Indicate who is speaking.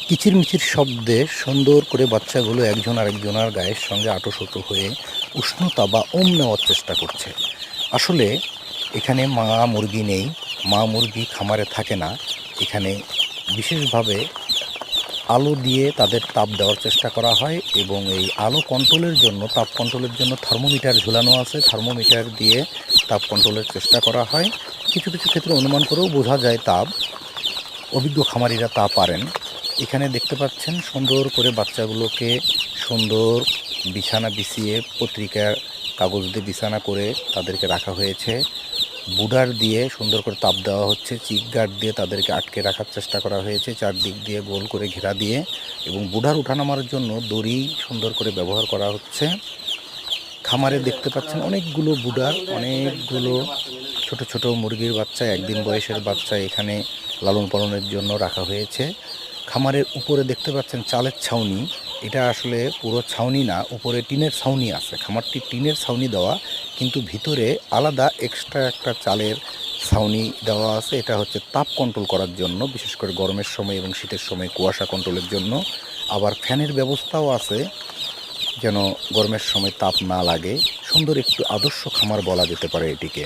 Speaker 1: কিচিরমিচির শব্দে সুন্দর করে বাচ্চাগুলো একজন আরেকজনের গায়ের সঙ্গে আঁটোসাঁটো হয়ে উষ্ণতা বা নেওয়ার চেষ্টা করছে। আসলে এখানে মা মুরগি নেই, মা মুরগি খামারে থাকে না। এখানে বিশেষভাবে আলো দিয়ে তাদের তাপ দেওয়ার চেষ্টা করা হয় এবং এই আলো কন্ট্রোলের জন্য, তাপ কন্ট্রোলের জন্য থার্মোমিটার ঝুলানো আছে। থার্মোমিটার দিয়ে তাপ কন্ট্রোলের চেষ্টা করা হয়। কিছু কিছু ক্ষেত্রে অনুমান করেও বোঝা যায় তাপ। অভিজ্ঞ খামারিরা তা পারেন। এখানে দেখতে পাচ্ছেন সুন্দর করে বাচ্চাগুলোকে সুন্দর বিছানা বিছিয়ে পত্রিকার কাগজ দিয়ে বিছানা করে তাদেরকে রাখা হয়েছে। বুডার দিয়ে সুন্দর করে তাপ দেওয়া হচ্ছে। চিক গার্ড দিয়ে তাদেরকে আটকে রাখার চেষ্টা করা হয়েছে, চারদিক দিয়ে গোল করে ঘেরা দিয়ে, এবং বুডার উঠানামার জন্য দড়ি সুন্দর করে ব্যবহার করা হচ্ছে। খামারে দেখতে পাচ্ছেন অনেকগুলো বুডার, অনেকগুলো ছোট ছোট মুরগির বাচ্চা, একদিন বয়সের বাচ্চা এখানে লালন পালনের জন্য রাখা হয়েছে। খামারের উপরে দেখতে পাচ্ছেন চালের ছাউনি। এটা আসলে পুরো ছাউনি না, উপরে টিনের ছাউনি আছে। খামারটি টিনের ছাউনি দেওয়া, কিন্তু ভিতরে আলাদা এক্সট্রা একটা চালের ছাউনি দেওয়া আছে। এটা হচ্ছে তাপ কন্ট্রোল করার জন্য, বিশেষ করে গরমের সময় এবং শীতের সময় কুয়াশা কন্ট্রোলের জন্য। আবার ফ্যানের ব্যবস্থাও আছে যেন গরমের সময় তাপ না লাগে। সুন্দর একটু আদর্শ খামার বলা যেতে পারে এটিকে।